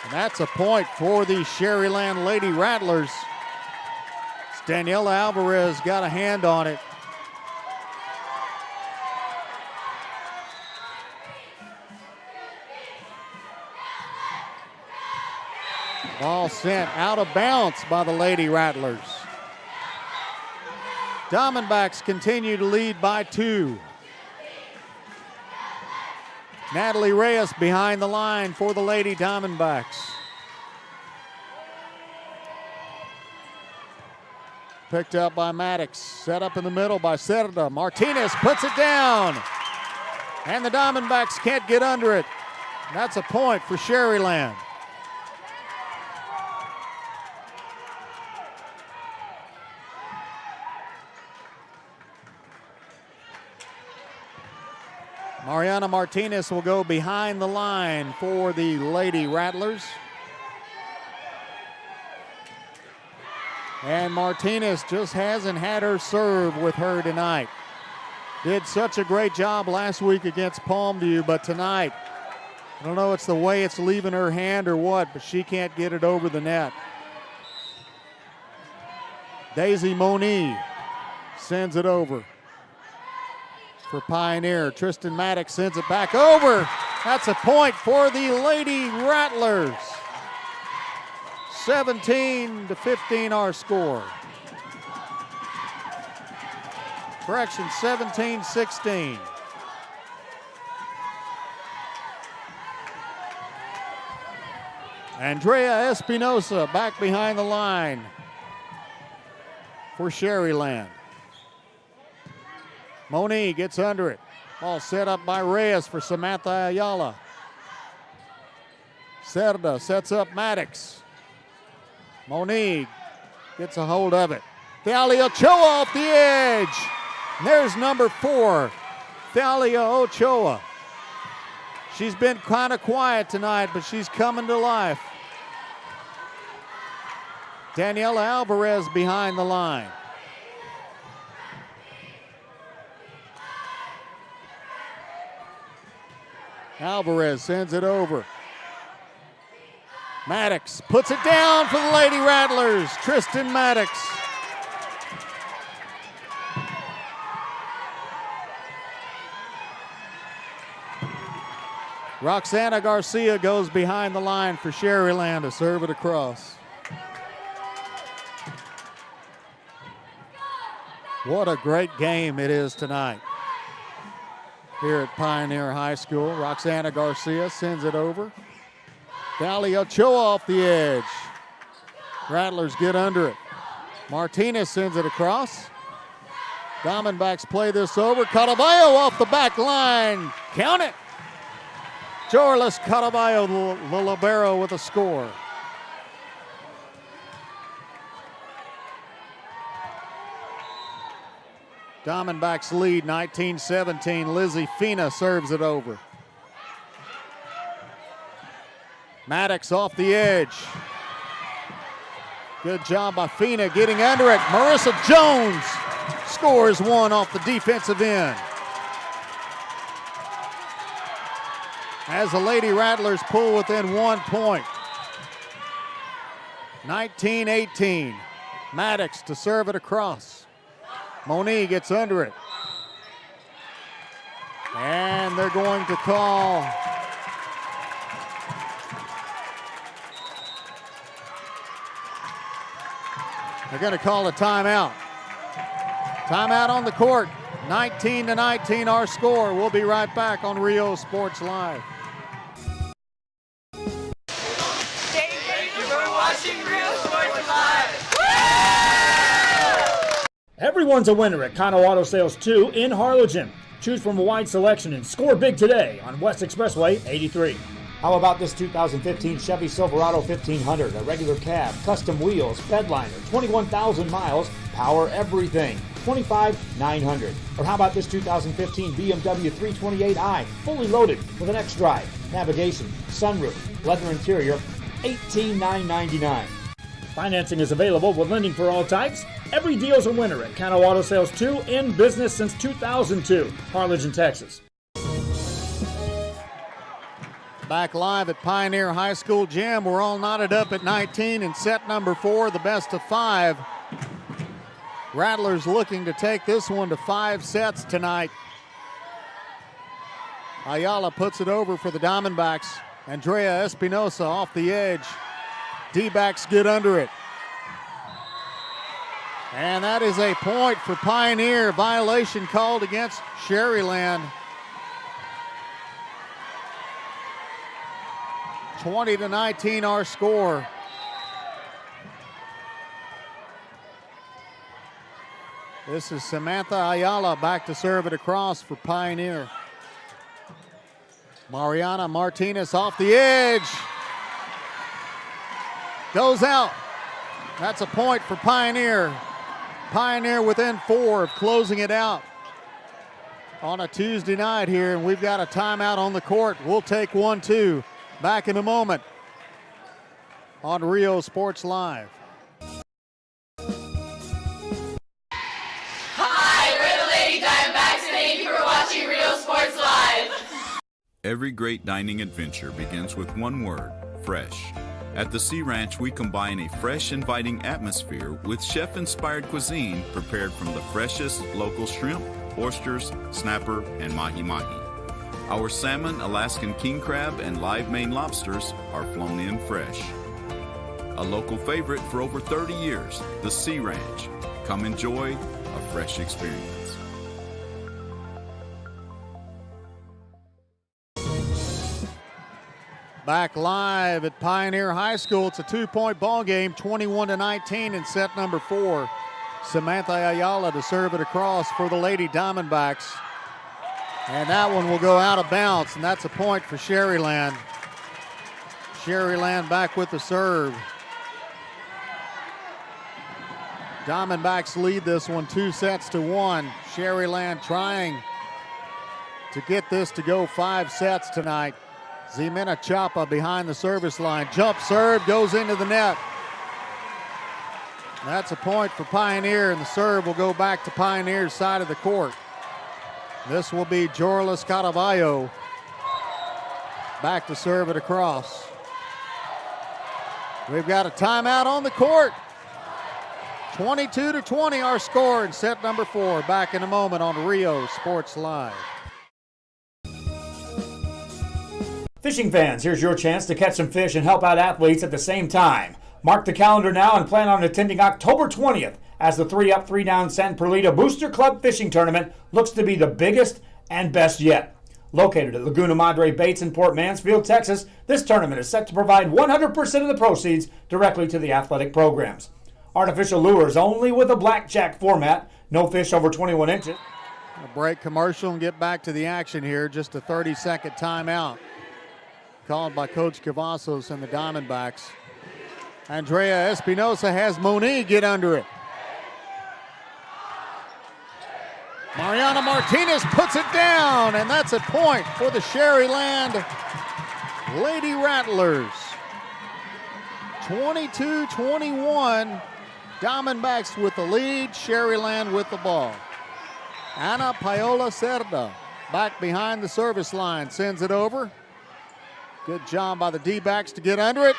And that's a point for the Sharyland Lady Rattlers. Daniela Alvarez got a hand on it. Ball sent out of bounds by the Lady Rattlers. Diamondbacks continue to lead by 2. Natalie Reyes behind the line for the Lady Diamondbacks. Picked up by Maddox, set up in the middle by Cerda. Martinez puts it down, and the Diamondbacks can't get under it. That's a point for Sharyland. Mariana Martinez will go behind the line for the Lady Rattlers. And Martinez just hasn't had her serve with her tonight. Did such a great job last week against Palmview, but tonight, I don't know, it's the way it's leaving her hand or what, but she can't get it over the net. Daisy Moniz sends it over for Pioneer. Tristan Maddox sends it back over. That's a point for the Lady Rattlers. 17-15 our score. Correction, 17-16. Andrea Espinosa back behind the line for Sharyland. Moniz gets under it. Ball set up by Reyes for Samantha Ayala. Cerda sets up Maddox. Moniz gets a hold of it. Thalia Ochoa off the edge. And there's number 4, Thalia Ochoa. She's been kind of quiet tonight, but she's coming to life. Daniela Alvarez behind the line. Alvarez sends it over. Maddox puts it down for the Lady Rattlers. Tristan Maddox. Roxana Garcia goes behind the line for Sharyland to serve it across. What a great game it is tonight here at Pioneer High School. Roxana Garcia sends it over. Thalia Ochoa off the edge. Rattlers get under it. Martinez sends it across. Diamondbacks play this over. Caraballo off the back line. Count it. Jorlis Caraballo, the libero, with a score. Diamondbacks lead 19-17. Lizzie Fina serves it over. Maddox off the edge. Good job by Fina getting under it. Marissa Jones scores one off the defensive end. as the Lady Rattlers pull within 1 point. 19-18. Maddox to serve it across. Monique gets under it. And they're going to call a timeout. Timeout on the court. 19-19 our score. We'll be right back on Rio Sports Live. Thank you for watching Rio Sports Live. Everyone's a winner at Kano Auto Sales 2 in Harlingen. Choose from a wide selection and score big today on West Expressway 83. How about this 2015 Chevy Silverado 1500, a regular cab, custom wheels, bedliner, 21,000 miles, power everything, $25,900. Or how about this 2015 BMW 328i, fully loaded with an X-Drive, navigation, sunroof, leather interior, $18,999. Financing is available with lending for all types. Every deal's a winner at Kano Auto Sales 2 in business since 2002, Harlingen, Texas. Back live at Pioneer High School Gym. We're all knotted up at 19 in set number 4, the best of 5. Rattlers looking to take this one to 5 sets tonight. Ayala puts it over for the Diamondbacks. Andrea Espinosa off the edge. D-backs get under it. And that is a point for Pioneer. Violation called against Sharyland. 20-19 our score. This is Samantha Ayala back to serve it across for Pioneer. Mariana Martinez off the edge. Goes out. That's a point for Pioneer. Pioneer within 4 of closing it out on a Tuesday night here, and we've got a timeout on the court. We'll take 1-2. Back in a moment on Rio Sports Live. Hi, we're the Lady Diamondbacks, and thank you for watching Rio Sports Live. Every great dining adventure begins with one word: fresh. At the Sea Ranch, we combine a fresh, inviting atmosphere with chef-inspired cuisine prepared from the freshest local shrimp, oysters, snapper, and mahi-mahi. Our salmon, Alaskan king crab, and live Maine lobsters are flown in fresh. A local favorite for over 30 years, the Sea Ranch. Come enjoy a fresh experience. Back live at Pioneer High School. It's a 2-point ball game, 21-19 in set number 4. Samantha Ayala to serve it across for the Lady Diamondbacks. And that one will go out of bounds, and that's a point for Sharyland. Sharyland back with the serve. Diamondbacks lead this one 2-1. Sharyland trying to get this to go 5 sets tonight. Ximena Chapa behind the service line. Jump serve goes into the net. That's a point for Pioneer, and the serve will go back to Pioneer's side of the court. This will be Jorlis Caraballo back to serve it across. We've got a timeout on the court. 22-20 our score in set number 4. Back in a moment on Rio Sports Live. Fishing fans, here's your chance to catch some fish and help out athletes at the same time. Mark the calendar now and plan on attending October 20th as the 3-up, 3-down San Perlita Booster Club Fishing Tournament looks to be the biggest and best yet. Located at Laguna Madre Baits in Port Mansfield, Texas, this tournament is set to provide 100% of the proceeds directly to the athletic programs. Artificial lures only with a blackjack format, no fish over 21 inches. A break commercial and get back to the action here. Just a 30-second timeout called by Coach Cavazos and the Diamondbacks. Andrea Espinosa has Monique get under it. Mariana Martinez puts it down, and that's a point for the Sharyland Lady Rattlers. 22-21, Diamondbacks with the lead, Sharyland with the ball. Ana Paola Cerda back behind the service line, sends it over. Good job by the D-backs to get under it.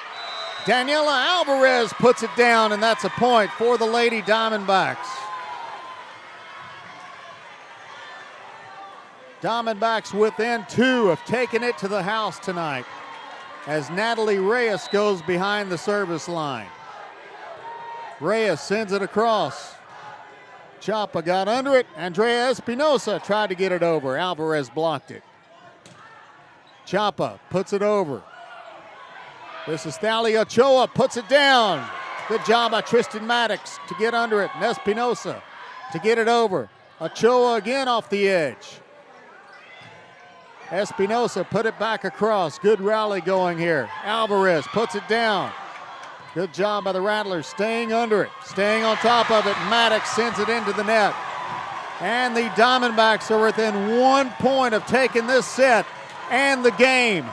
Daniela Alvarez puts it down, and that's a point for the Lady Diamondbacks. Diamondbacks within 2 of taking it to the house tonight as Natalie Reyes goes behind the service line. Reyes sends it across. Chapa got under it. Andrea Espinosa tried to get it over. Alvarez blocked it. Chapa puts it over. This is Thalia Ochoa, puts it down. Good job by Tristan Maddox to get under it. And Espinosa to get it over. Ochoa again off the edge. Espinosa put it back across. Good rally going here. Alvarez puts it down. Good job by the Rattlers staying under it, staying on top of it. Maddox sends it into the net. And the Diamondbacks are within 1 point of taking this set and the game.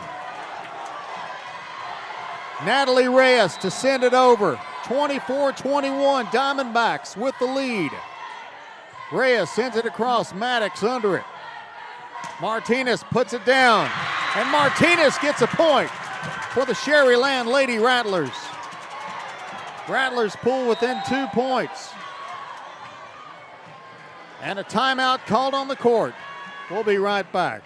Natalie Reyes to send it over. 24-21, Diamondbacks with the lead. Reyes sends it across, Maddox under it. Martinez puts it down, and Martinez gets a point for the Sharyland Lady Rattlers. Rattlers pull within 2 points. And a timeout called on the court. We'll be right back.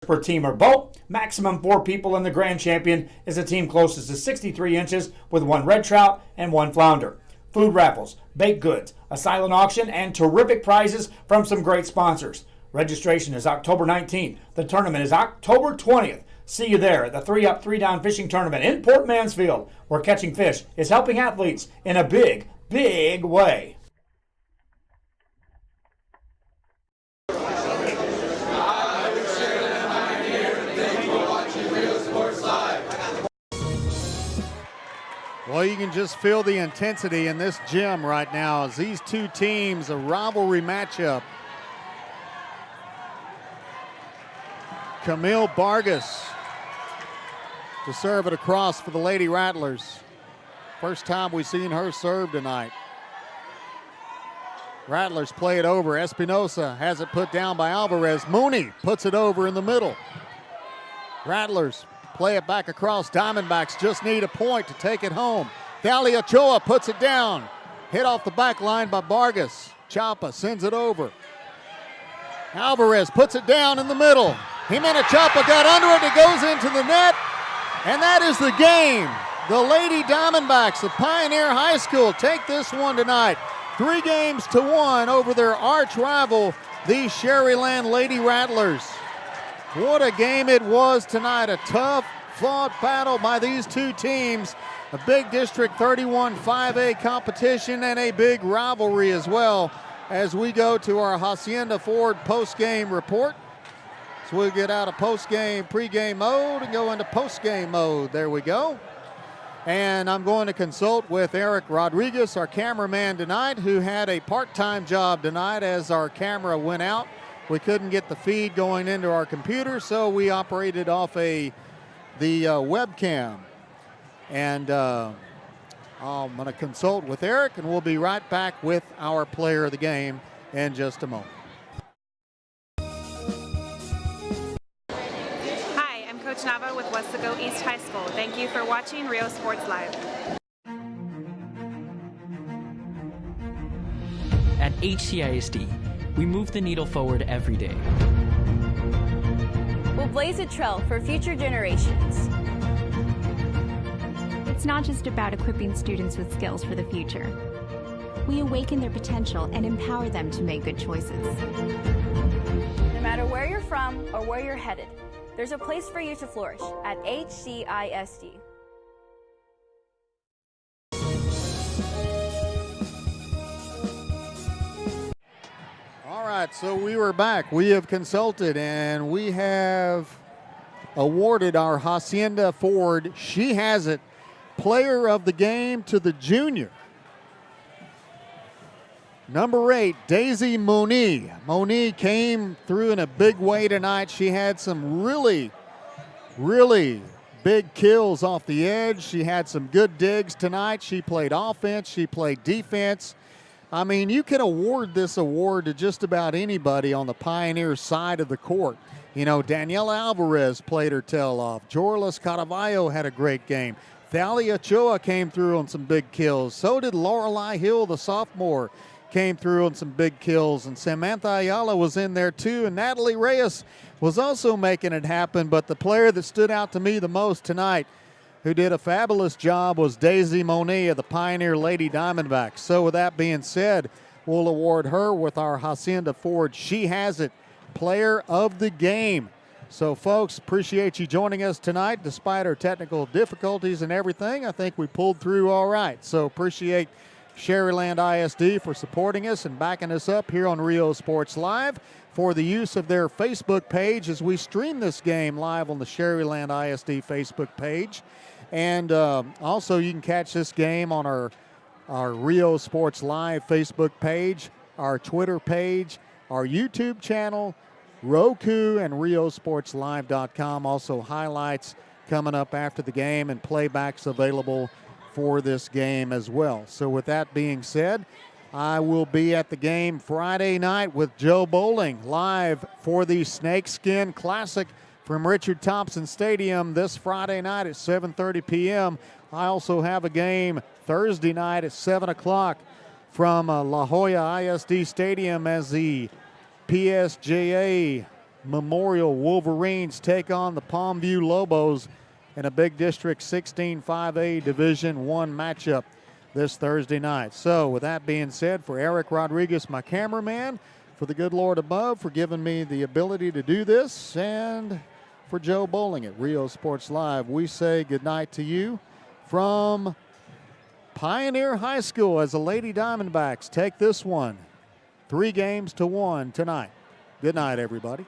Per team or boat. Maximum 4 people in the grand champion is a team closest to 63 inches with 1 red trout and 1 flounder. Food raffles, baked goods, a silent auction, and terrific prizes from some great sponsors. Registration is October 19th. The tournament is October 20th. See you there at the 3-up, 3-down fishing tournament in Port Mansfield, where catching fish is helping athletes in a big, big way. Well, you can just feel the intensity in this gym right now as these two teams, a rivalry matchup. Camille Vargas to serve it across for the Lady Rattlers. First time we've seen her serve tonight. Rattlers play it over. Espinosa has it put down by Alvarez. Mooney puts it over in the middle. Rattlers play it back across. Diamondbacks just need a point to take it home. Thalia Ochoa puts it down. Hit off the back line by Vargas. Chapa sends it over. Alvarez puts it down in the middle. Jimena Chapa got under it. It goes into the net. And that is the game. The Lady Diamondbacks of Pioneer High School take this one tonight. 3-1 over their arch rival, the Sharyland Lady Rattlers. What a game it was tonight. A tough fought battle by these two teams. A big District 31 5A competition and a big rivalry as well as we go to our Hacienda Ford post-game report. So we'll get out of post-game, pre-game mode and go into post-game mode. There we go. And I'm going to consult with Eric Rodriguez, our cameraman tonight, who had a part-time job tonight as our camera went out. We couldn't get the feed going into our computer, so we operated off the webcam. And I'm going to consult with Eric, and we'll be right back with our player of the game in just a moment. Hi, I'm Coach Nava with Westaco East High School. Thank you for watching Rio Sports Live. At HCISD, we move the needle forward every day. We'll blaze a trail for future generations. It's not just about equipping students with skills for the future. We awaken their potential and empower them to make good choices. No matter where you're from or where you're headed, there's a place for you to flourish at HCISD. All right, so we were back. We have consulted, and we have awarded our Hacienda Ford, she has it, player of the game to the junior. Number 8, Daisy Moni. Moni came through in a big way tonight. She had some really, really big kills off the edge. She had some good digs tonight. She played offense. She played defense. I mean, you can award this award to just about anybody on the Pioneer side of the court. Daniela Alvarez played her tail off. Jorlis Caraballo had a great game. Thalia Ochoa came through on some big kills. So did Lorelei Hill, the sophomore, came through on some big kills. And Samantha Ayala was in there too. And Natalie Reyes was also making it happen. But the player that stood out to me the most tonight, who did a fabulous job, was Daisy Monier of the Pioneer Lady Diamondbacks. So with that being said, we'll award her with our Hacienda Ford She Has It Player of the Game. So, folks, appreciate you joining us tonight. Despite our technical difficulties and everything, I think we pulled through all right. So, appreciate Sharyland ISD for supporting us and backing us up here on Rio Sports Live for the use of their Facebook page as we stream this game live on the Sharyland ISD Facebook page. And also, you can catch this game on our Rio Sports Live Facebook page, our Twitter page, our YouTube channel, Roku, and RioSportsLive.com. Also highlights coming up after the game and playbacks available for this game as well. So with that being said, I will be at the game Friday night with Joe Bowling live for the Snakeskin Classic from Richard Thompson Stadium this Friday night at 7:30 p.m. I also have a game Thursday night at 7 o'clock from La Jolla ISD Stadium as the PSJA Memorial Wolverines take on the Palmview Lobos in a Big District 16-5A Division I matchup this Thursday night. So with that being said, for Eric Rodriguez, my cameraman, for the good Lord above for giving me the ability to do this, and for Joe Bowling at Rio Sports Live, we say goodnight to you from Pioneer High School as the Lady Diamondbacks take this one 3-1 tonight. Good night, everybody.